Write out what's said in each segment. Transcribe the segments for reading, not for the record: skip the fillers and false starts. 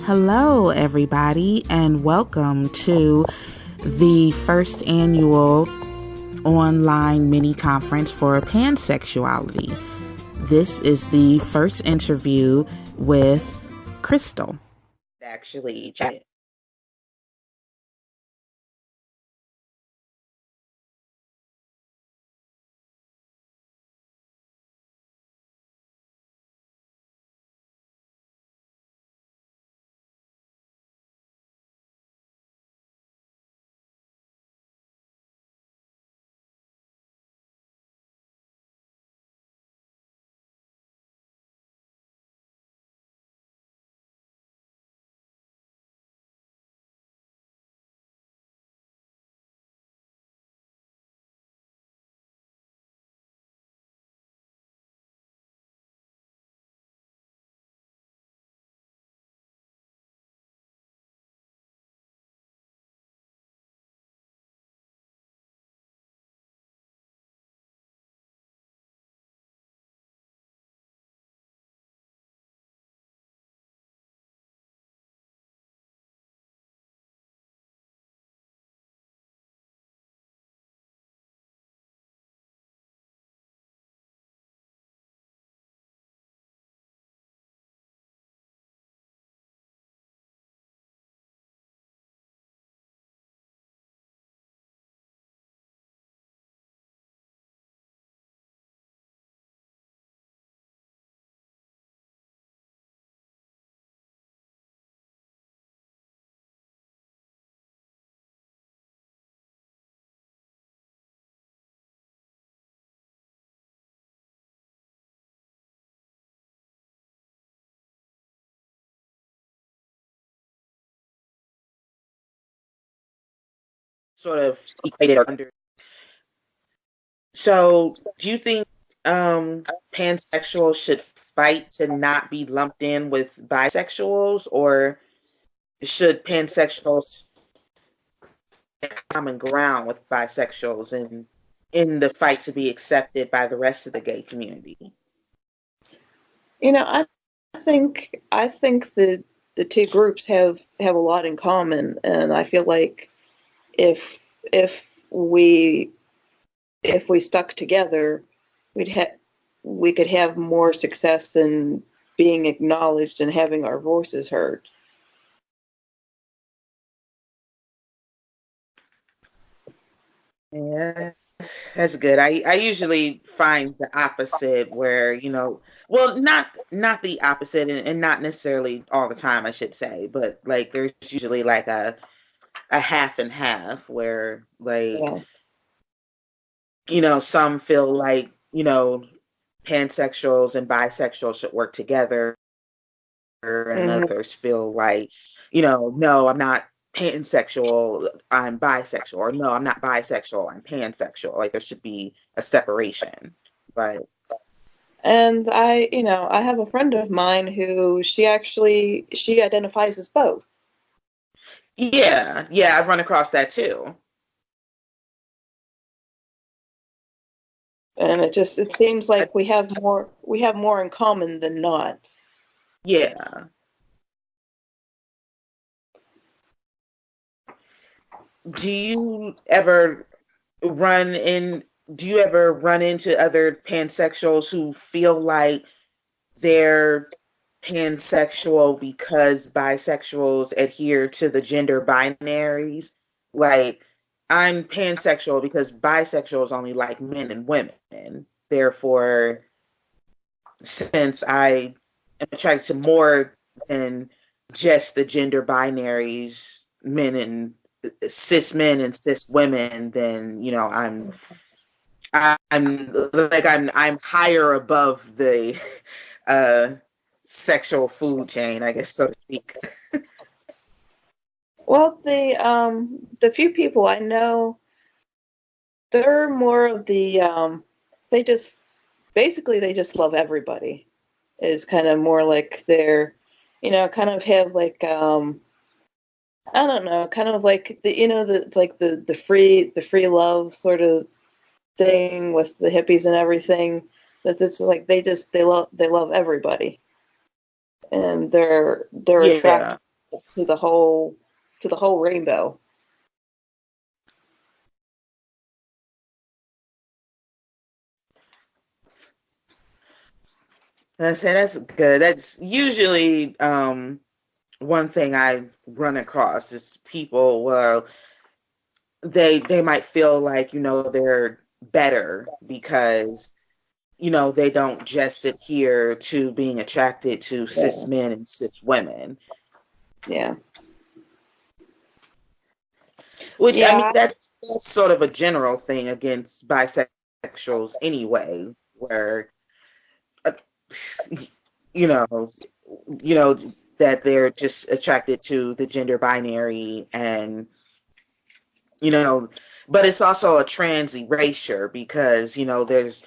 Hello, everybody, and welcome to the first annual online mini-conference for Pansexuality. This is the first interview with Crystal. Actually, chat. Sort of equated or under. So, do you think pansexuals should fight to not be lumped in with bisexuals, or should pansexuals have common ground with bisexuals and in the fight to be accepted by the rest of the gay community? I think that the two groups have a lot in common, and I feel like if if we if we stuck together, we could have more success in being acknowledged and having our voices heard. Yeah, that's good. I usually find the opposite where, well, not the opposite and not necessarily all the time, I should say, but like there's usually like a half and half where like, some feel like, pansexuals and bisexuals should work together, and others feel like, no, I'm not pansexual, I'm bisexual, or no, I'm not bisexual, I'm pansexual. Like there should be a separation. But And I have a friend of mine who she identifies as both. yeah, I've run across that too. And it seems like we have more in common than not. Yeah. Do you ever do you ever run into other pansexuals who feel like they're pansexual because bisexuals adhere to the gender binaries? Like, I'm pansexual because bisexuals only like men and women. Therefore, since I am attracted to more than just the gender binaries, men and cis women, then I'm higher above the sexual food chain, I guess, so to speak. Well, the few people I know, they're more of the they just love everybody. Is kind of more like they're, kind of have like I don't know, kind of like the free love sort of thing with the hippies and everything. That it's like they love everybody, and they're Yeah. attracted to the whole rainbow. That's good. That's usually one thing I run across is people, well, they might feel like, they're better because, they don't just adhere to being attracted to cis Yeah. men and cis women. Yeah. Which, I mean, Yeah. that's sort of a general thing against bisexuals anyway, where, uh, you know, you know, that they're just attracted to the gender binary and, but it's also a trans erasure because, there's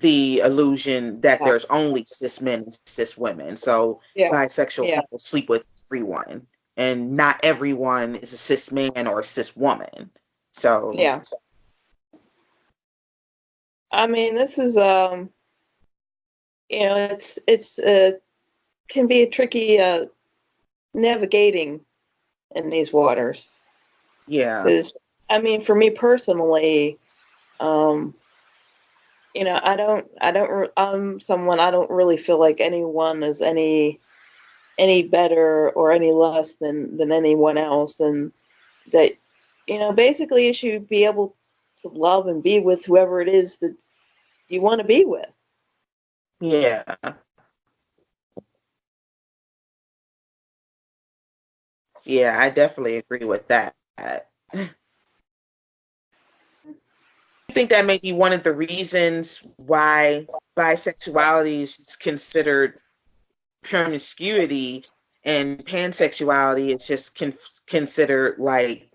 the illusion that there's only cis men and cis women. So Yeah. bisexual Yeah. people sleep with everyone, and not everyone is a cis man or a cis woman. So Yeah. I mean, this is it's can be a tricky navigating in these waters. yeah, Because I mean, for me personally, um, I'm someone I don't really feel like anyone is any better or any less than anyone else, and that basically you should be able to love and be with whoever it is that you want to be with. yeah, yeah. I definitely agree with that. I think that may be one of the reasons why bisexuality is considered promiscuity and pansexuality is just considered like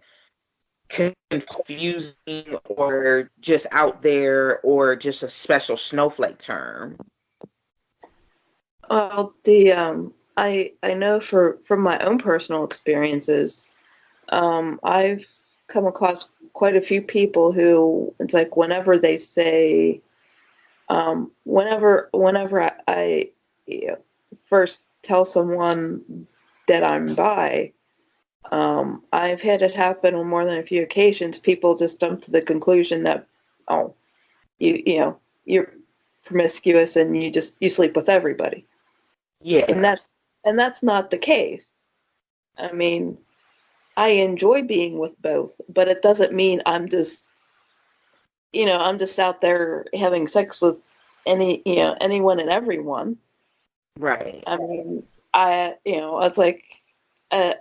confusing or just out there or just a special snowflake term. Well, the I know from my own personal experiences, I've come across quite a few people who it's like whenever they say, whenever I first tell someone that I'm bi, I've had it happen on more than a few occasions. People just jump to the conclusion that, oh, you're promiscuous and you sleep with everybody, and Yeah, that's not the case. I mean, I enjoy being with both, but it doesn't mean I'm just out there having sex with anyone and everyone. right. I mean, it's like, uh,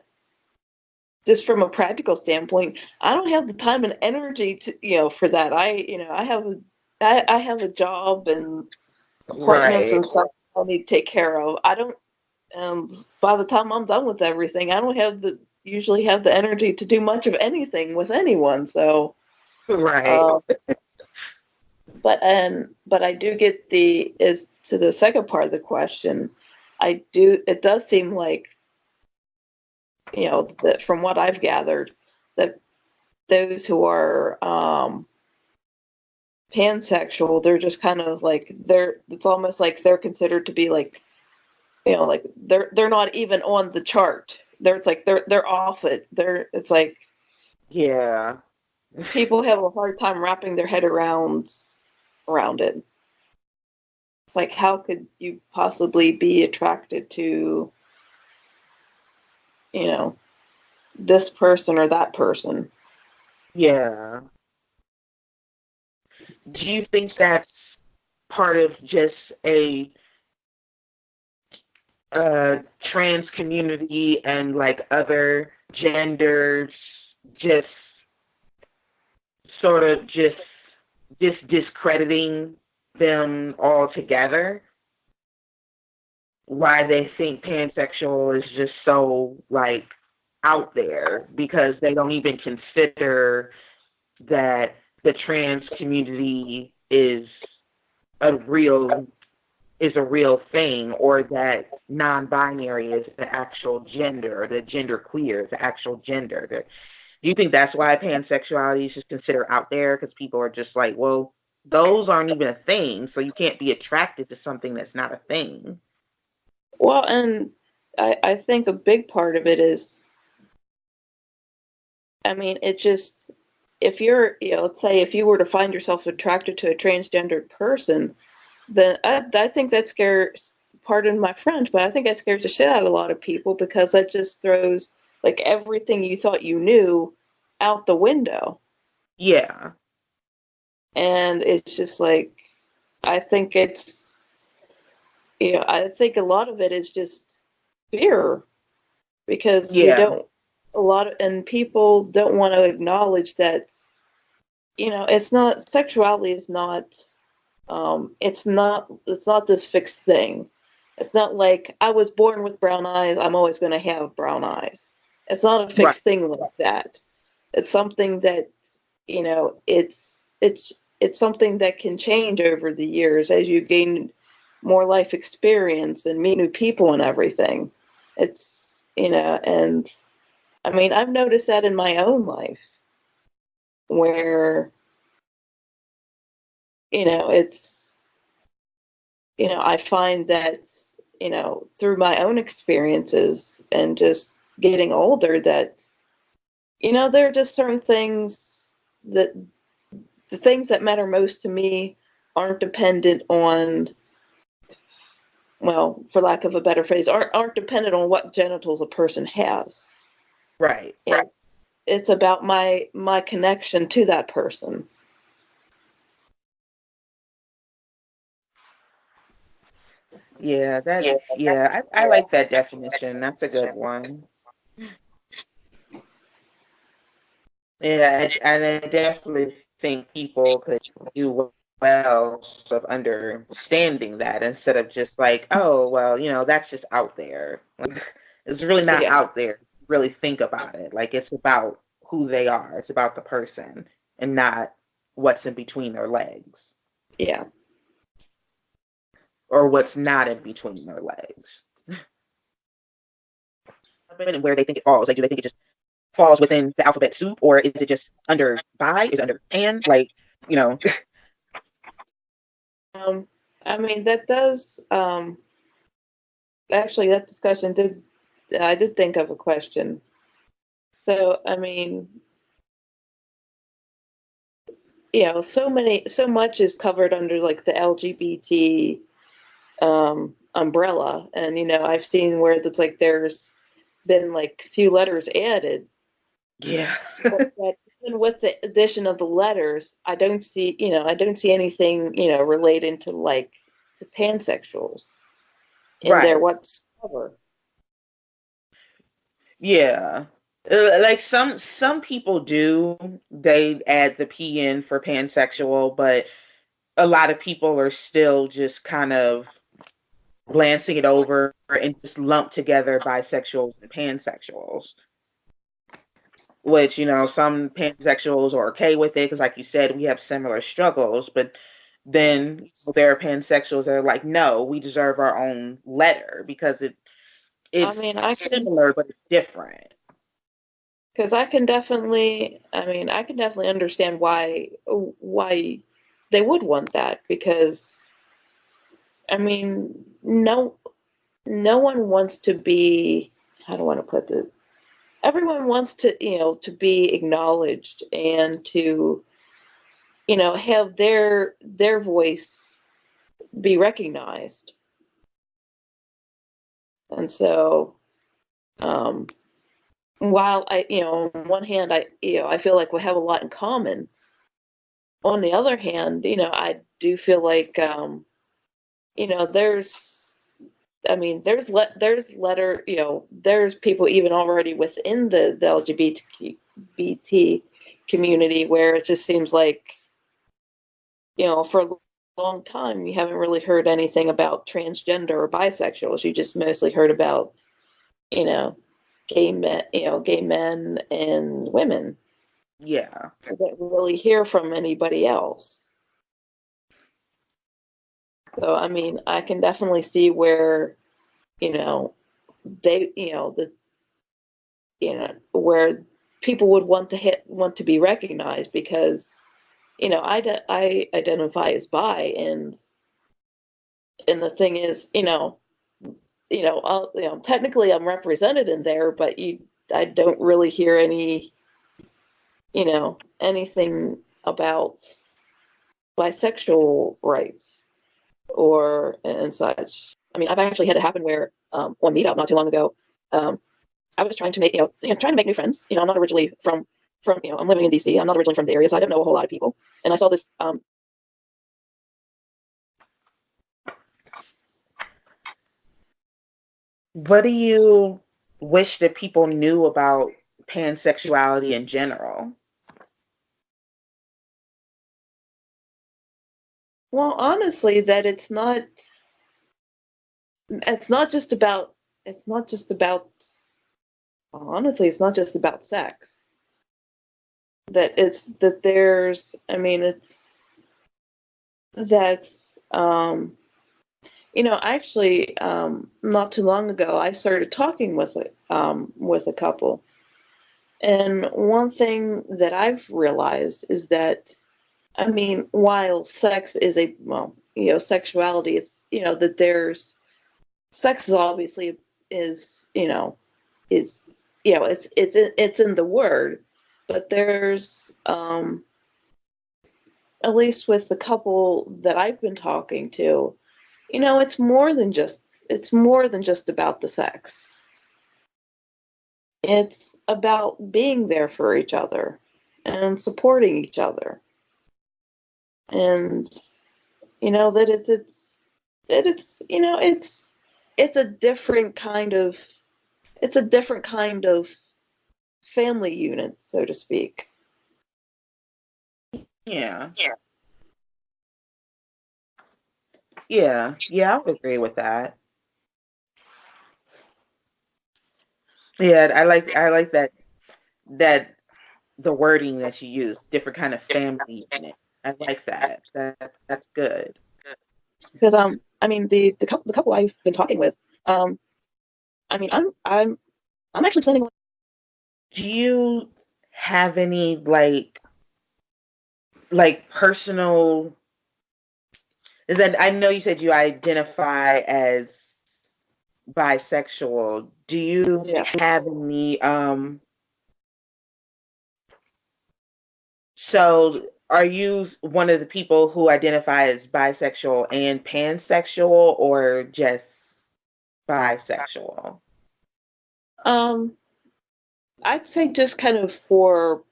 just from a practical standpoint, I don't have the time and energy to, for that. I have a job and appointments Right. and stuff I need to take care of. I don't, by the time I'm done with everything, I don't usually have the energy to do much of anything with anyone. So, Right. uh, but I do get is to the second part of the question. It does seem like, that from what I've gathered, that those who are pansexual, they're just kind of like it's almost like they're considered to be like, like they're not even on the chart. It's like they're off it. It's like Yeah. people have a hard time wrapping their head around it. It's like, how could you possibly be attracted to, you know, this person or that person? Yeah. Do you think that's part of just a trans community and like other genders just sort of just discrediting them altogether? Why they think pansexual is just so like out there because they don't even consider that the trans community a real is a real thing, or that non-binary is the actual gender, or the gender queer is the actual gender. Do you think that's why pansexuality is just considered out there? Because people are just like, well, those aren't even a thing, so you can't be attracted to something that's not a thing. Well, and I think a big part of it is, I mean, it just, if you're, let's say if you were to find yourself attracted to a transgendered person, then I think that scares, pardon my French, but I think that scares the shit out of a lot of people, because that just throws like everything you thought you knew out the window. Yeah. And it's just like, I think it's, I think a lot of it is just fear, because you Yeah. don't, a lot of, and people don't want to acknowledge that, it's not, sexuality is not, it's not this fixed thing. It's not like I was born with brown eyes, I'm always going to have brown eyes. It's not a Right. fixed thing like that. It's something that, it's something that can change over the years as you gain more life experience and meet new people and everything. It's, and I mean, I've noticed that in my own life, where, it's, I find that, through my own experiences and just getting older, that, there are just certain things that, the things that matter most to me aren't dependent on, well, for lack of a better phrase, aren't dependent on what genitals a person has. Right. It's about my connection to that person. Yeah, I like that definition. That's a good one. Yeah, and I definitely think people could do well sort of understanding that, instead of just like, oh, well, that's just out there. Like, it's really not Yeah, out there. Really think about it. Like, it's about who they are. It's about the person, and not what's in between their legs, yeah. or what's not in between their legs. And where they think it falls. Like, do they think it just falls within the alphabet soup, or is it just under bi? Is it under pan? Like, you know. Um, I mean, that does, actually, that discussion did, I did think of a question. So, I mean, so much is covered under like the LGBT umbrella, and I've seen where it's like there's been like few letters added, Yeah. but even with the addition of the letters, I don't see anything relating to like to pansexuals in there Right. whatsoever. Yeah. Like some people do, they add the P in for pansexual, but a lot of people are still just kind of glancing it over and just lump together bisexuals and pansexuals. Which, some pansexuals are okay with it because, like you said, we have similar struggles. But then there are pansexuals that are like, no, we deserve our own letter because I it's mean, I can, similar but it's different. because I can definitely understand why they would want that, because I mean, no one wants to be, how do I want to put this? Everyone wants to, to be acknowledged and to, have their voice be recognized. And so, um, while on one hand, I feel like we have a lot in common. On the other hand, I do feel like, there's, I mean, there's letter, there's people even already within the LGBT community where it just seems like, for a long time you haven't really heard anything about transgender or bisexuals. You just mostly heard about, you know, gay men and women. Yeah. You don't really hear from anybody else. So I mean, I can definitely see where, you know, they, the where people would want to be recognized, because I identify as bi, and the thing is, technically I'm represented in there, but I don't really hear anything about bisexual rights or and such. I mean, I've actually had it happen where on Meetup not too long ago, I was trying to make trying to make new friends. I'm not originally from I'm living in DC. I'm not originally from the area, so I don't know a whole lot of people. And I saw this. What do you wish that people knew about pansexuality in general? Well, honestly, that it's not just about it's not just about honestly, it's not just about sex. That there's I mean it's that's actually not too long ago I started talking with a couple. And one thing that I've realized is that, I mean, while sex is sexuality is, that there's sex is obviously is, is, it's in the word, but there's, at least with the couple that I've been talking to, it's more than just about the sex. It's about being there for each other and supporting each other. And that it's a different kind of family unit, so to speak. Yeah. Yeah, I would agree with that. Yeah, I like that the wording that you use, different kind of family unit. I like that. That's good. Because I mean the couple I've been talking with, I mean I'm actually planning on. Do you have any personal, is that, I know you said you identify as bisexual. Do you Yeah. have any so are you one of the people who identify as bisexual and pansexual, or just bisexual? Um, I'd say just kind of for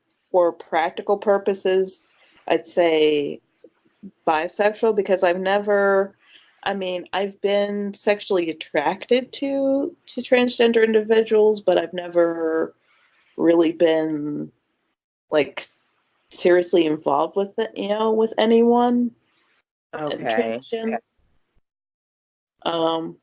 practical purposes, I'd say bisexual because I've been sexually attracted to transgender individuals, but I've never really been like seriously involved with it, with anyone Okay. transgender. Um,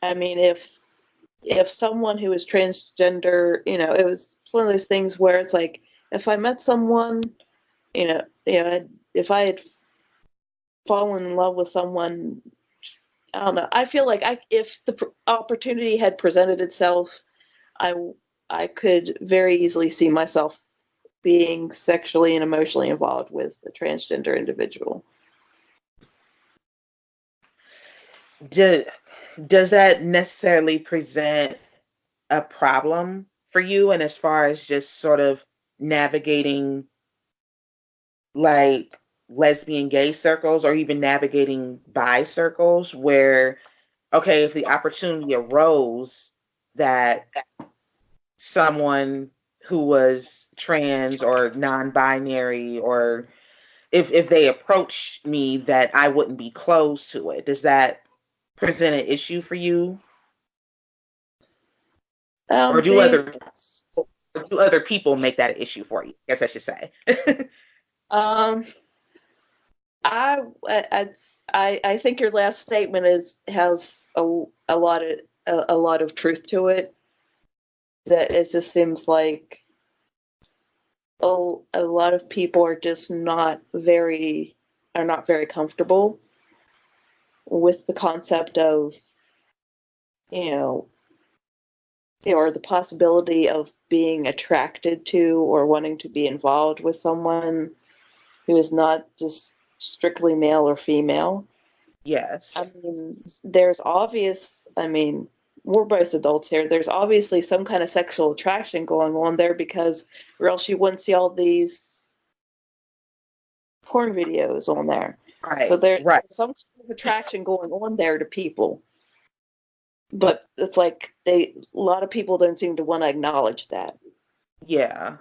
I mean, if someone who is transgender, it was one of those things where it's like if I met someone, if I had fallen in love with someone, I don't know. I feel like if the opportunity had presented itself, I I could very easily see myself being sexually and emotionally involved with a transgender individual. Do, does that necessarily present a problem for you? And as far as just sort of navigating like lesbian gay circles, or even navigating bi circles, where, okay, if the opportunity arose that someone who was trans or non-binary, or if they approach me, that I wouldn't be closed to it, does that present an issue for you? Or do The other people make that an issue for you? I guess I should say. um, I think your last statement has a lot of truth to it. That it just seems like a lot of people are just not very comfortable with the concept of you know or the possibility of being attracted to or wanting to be involved with someone who is not just strictly male or female. I Yes. mean, there's obvious, I mean, we're both adults here. There's obviously some kind of sexual attraction going on there because, or else you wouldn't see all these porn videos on there. So Right. there's Right. some kind of attraction going on there to people. But it's like a lot of people don't seem to want to acknowledge that. Yeah.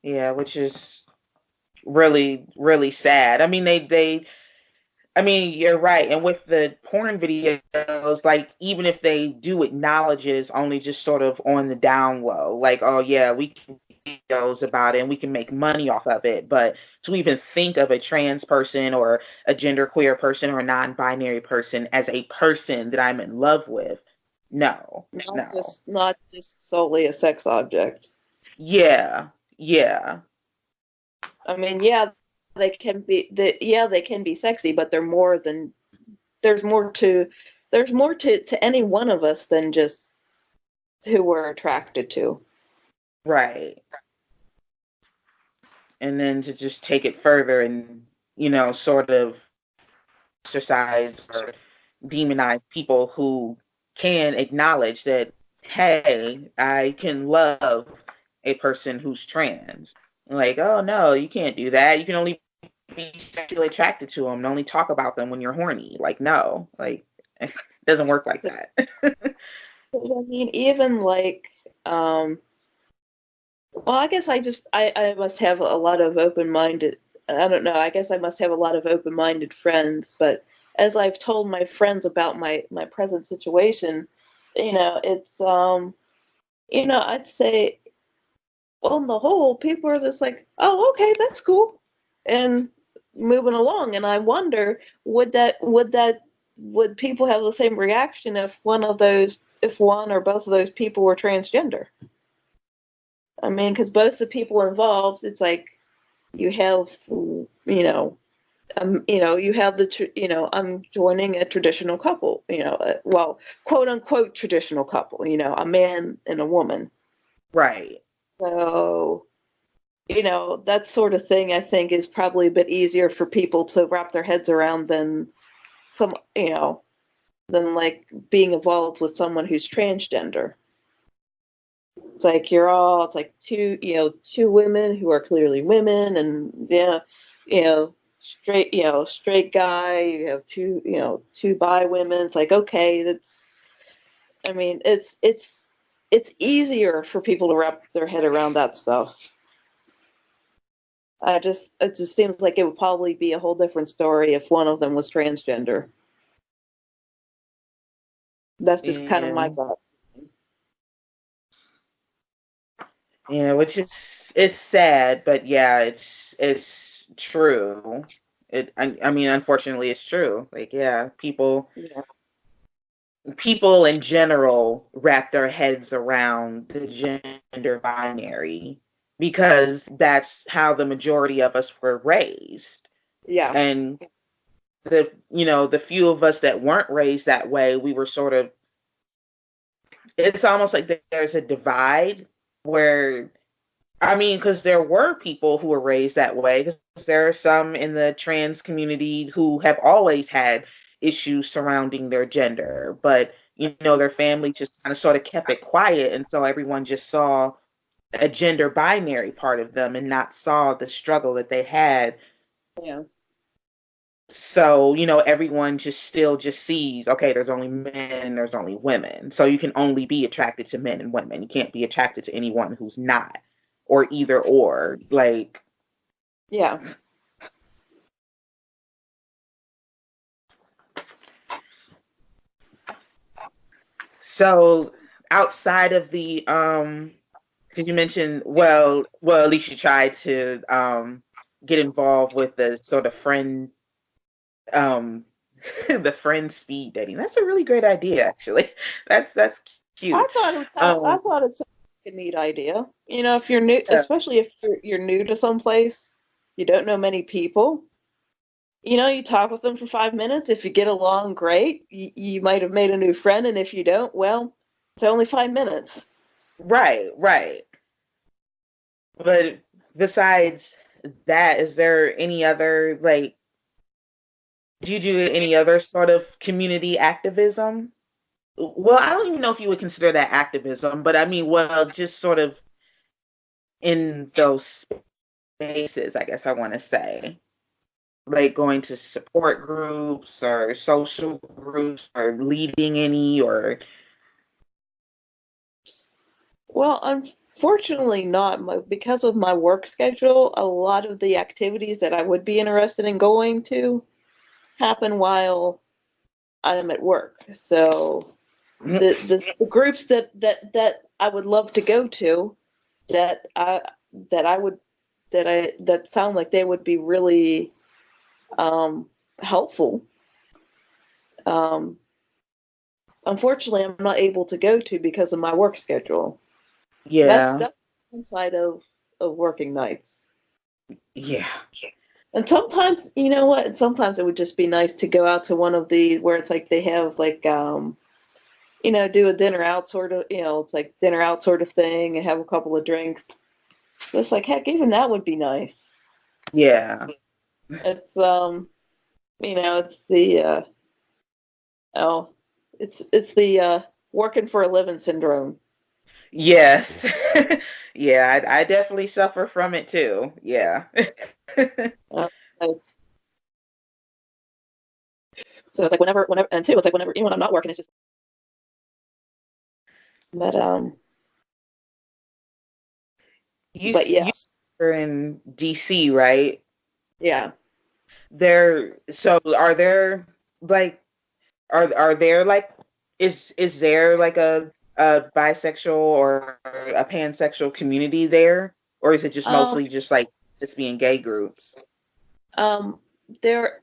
Yeah, which is really, really sad. I mean, I mean, you're right. And with the porn videos, like, even if they do acknowledge it, it's only just sort of on the down low. Like, oh, yeah, we can make videos about it and we can make money off of it. But to even think of a trans person or a genderqueer person or a non binary person as a person that I'm in love with, no, no. Not just solely a sex object. Yeah, yeah, I mean, yeah, they can be sexy, but they're more than there's more to to any one of us than just who we're attracted to. right. And then to just take it further and, sort of ostracize or demonize people who can acknowledge that, hey, I can love a person who's trans. Like, oh no, you can't do that. You can only be sexually attracted to them and only talk about them when you're horny. Like, no, like it doesn't work like that. Because I mean, even like, well, I guess I must have a lot of open-minded. I don't know. I guess I must have a lot of open-minded friends. But as I've told my friends about my present situation, it's I'd say on the whole, people are just like, oh, okay, that's cool, and moving along. And I wonder, would people have the same reaction if one or both of those people were transgender? I mean, because both the people involved, it's like you have, you have I'm joining a traditional couple, well, quote unquote traditional couple, a man and a woman. Right. So, that sort of thing I think is probably a bit easier for people to wrap their heads around than some, than like being involved with someone who's transgender. It's like two women who are clearly women, and yeah, straight guy. You have two bi women. It's like, okay, I mean, it's easier for people to wrap their head around that stuff. It just seems like it would probably be a whole different story if one of them was transgender. That's just kind of my Yeah. thought. Yeah, which is it's sad, but yeah, it's true. I mean, unfortunately, it's true. Like, yeah, Yeah. people in general wrap their heads around the gender binary because that's how the majority of us were raised. Yeah. And the few of us that weren't raised that way, we were sort of, it's almost like there's a divide where, I mean, because there were people who were raised that way, because there are some in the trans community who have always had issues surrounding their gender, but their family just kind of sort of kept it quiet, and so everyone just saw a gender binary part of them and not saw the struggle that they had. Yeah. So, everyone just still just sees, okay, there's only men, there's only women. So you can only be attracted to men and women. You can't be attracted to anyone who's not, or either or. Like, Yeah. so outside of the because you mentioned, at least you tried to get involved with the sort of friend um the friend speed dating. That's a really great idea, actually. That's cute. I Um thought it's a neat idea. If you're new, yeah, especially if you're new to some place, you don't know many people. You talk with them for 5 minutes. If you get along, great. You might have made a new friend, and if you don't, well, it's only 5 minutes. right, right. But besides that, is there any other, like, do you do any other sort of community activism? Well, I don't even know if you would consider that activism, but I mean, well, just sort of in those spaces, I guess I want to say, like going to support groups or social groups or leading any or. Well, unfortunately not. Because of my work schedule, a lot of the activities that I would be interested in going to happen while I'm at work. So the groups that I would love to go to, that I that I would that sound like they would be really helpful. Um, Unfortunately, I'm not able to go to because of my work schedule. Yeah, That's one side of working nights. yeah, And sometimes, you know what? Sometimes it would just be nice to go out to one of the where it's like they have like do a dinner out sort of, it's like dinner out sort of thing and have a couple of drinks. It's like heck, even that would be nice. yeah. It's it's the oh, it's the working for a living syndrome. Yes. Yeah, I definitely suffer from it too. Yeah. Uh, like, so it's like whenever, and two, it's like whenever, even when I'm not working, it's just. But but yeah, You are in DC, right? yeah. So are there like are there like is there like a bisexual or a pansexual community there? Or is it just Um, mostly just like lesbian gay groups? um,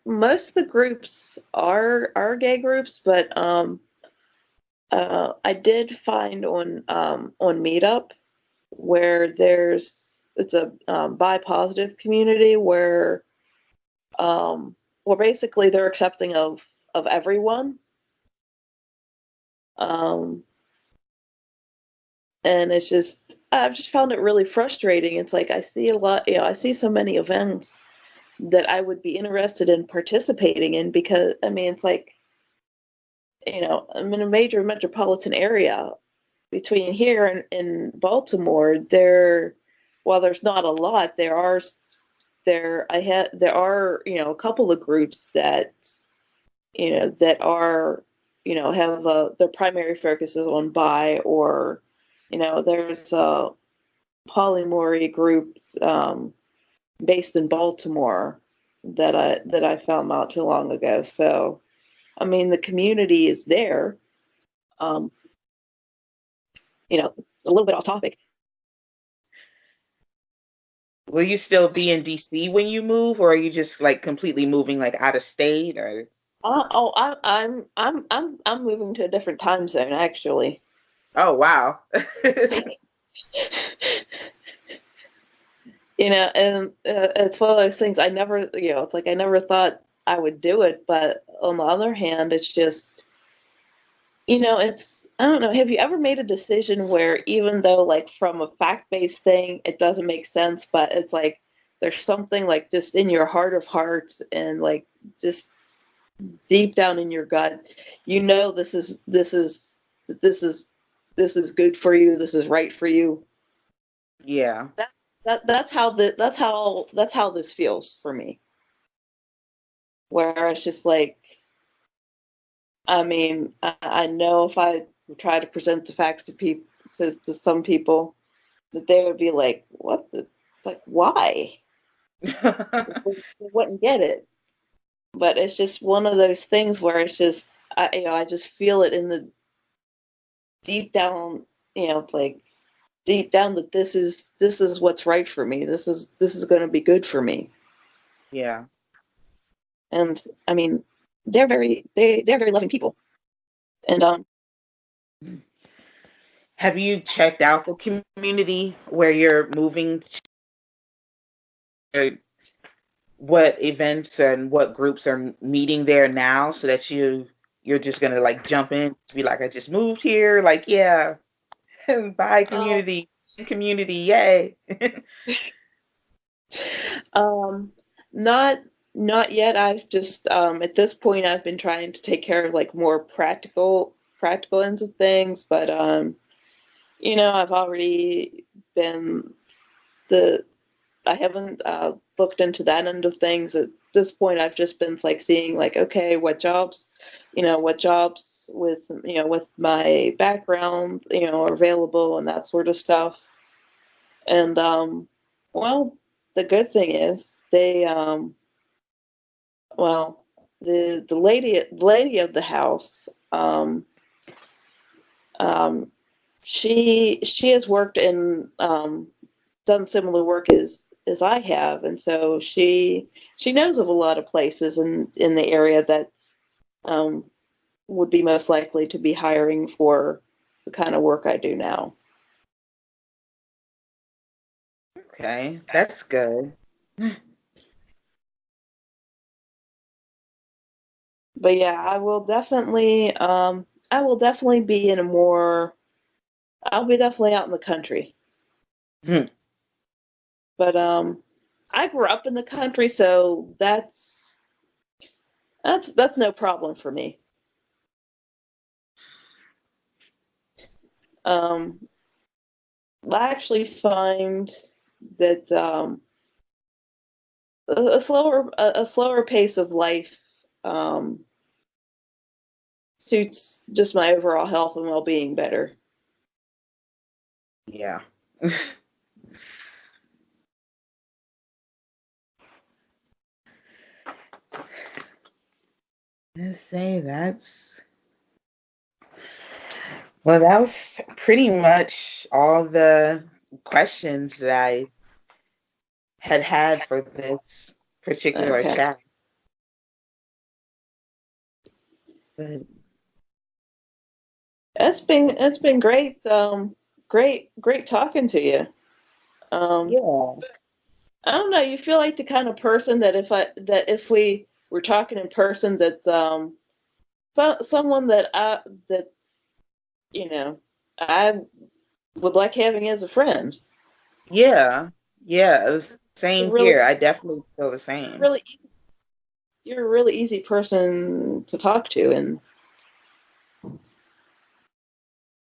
most of the groups are gay groups, but I did find on Meetup where it's a bi positive community where basically they're accepting of everyone. Um, and I've just found it really frustrating. It's like I see a lot, I see so many events that I would be interested in participating in because I mean it's like, I'm in a major metropolitan area between here and Baltimore. While there's not a lot, there are, a couple of groups that, that are, have their primary focus is on bi, or, there's a polyamory group based in Baltimore that I found not too long ago. So, I mean, the community is there. Um, a little bit off topic. Will you still be in DC when you move, or are you just like completely moving like out of state or? I'm moving to a different time zone actually. Oh wow. And it's one of those things I never, it's like I never thought I would do it, but on the other hand, it's just, I don't know. Have you ever made a decision where even though like from a fact-based thing, it doesn't make sense, but it's like there's something like just in your heart of hearts and like just deep down in your gut, this is this is good for you, this is right for you. Yeah. That's how this feels for me. Where it's just like, I mean, I know if I try to present the facts to people, to some people, that they would be like, "What the?" It's like, why? They wouldn't get it. But it's just one of those things where it's just, I just feel it in the deep down, it's like deep down that this is what's right for me. This is going to be good for me. Yeah. And I mean, they're very loving people. And Have you checked out the community where you're moving to? What events and what groups are meeting there now, so that you're just gonna like jump in, be like, I just moved here, like, yeah. Bye um, community, yay. Um, not not yet. I've just at this point I've been trying to take care of like more practical ends of things, but I've already been the I haven't looked into that end of things. At this point, I've just been like seeing like, okay, what jobs with my background, are available and that sort of stuff. And well, the good thing is well, the lady of the house, um, she has worked in done similar work as I have, and so she knows of a lot of places in the area that um, would be most likely to be hiring for the kind of work I do now. Okay, that's good. But yeah, I will definitely be in a more I'll be definitely out in the country. Hmm. But I grew up in the country, so that's no problem for me. Um, I actually find that a slower pace of life um, suits just my overall health and well-being better. Yeah. Let's say that's well, that was pretty much all the questions that I had for this particular Okay, chat. But it's been great. Great talking to you. Um, yeah, I don't know. You feel like the kind of person that if we were talking in person, that someone that you know I would like having as a friend. yeah, yeah. You're Same really here. I definitely feel the same. really you're a really easy person to talk to, and